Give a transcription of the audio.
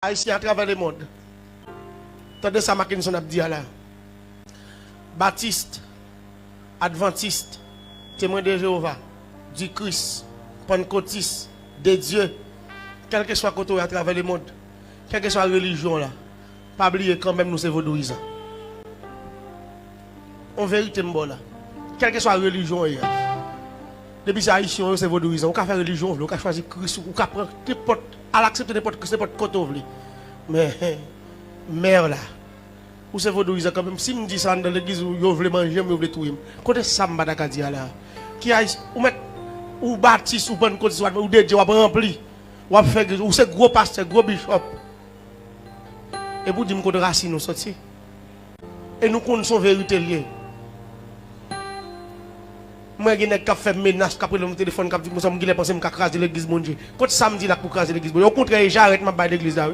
Haïtien à travers le monde. Tandis ça Mackinson a dit là. Baptiste, Adventiste, témoin de Jéhovah, du Christ, pentecôtiste, de Dieu, quel que soit côté à travers le monde, quelle que soit la religion là, pas oublier quand même nous c'est vaudouisants. En vérité, là, quelle que soit la religion, depuis ça haïtien c'est vaudouisant, on peut faire religion, on peut choisir Christ, on peut prendre n'importe, à l'accepter n'importe Christ, n'importe côté. Mais mère là, ou c'est vaudouisant quand même. Si me dit ça dans l'église où vous voulez manger, vous voulez tout. Côté ça me bat là. Qui a ou mettre ou baptiste ou pentecôtiste ou de Dieu ou rempli. Ou faire ou c'est gros pasteur, gros bishop. Et vous dites que de racine nous sorti. Et nous connaissons vérité liée. Moi qui n'ai qu'à faire menace qu'après le téléphone qu'à dire moi ça me pensé me craser l'église mon Dieu. Quand samedi là pour craser l'église. Au contraire j'arrête ma balle l'église là.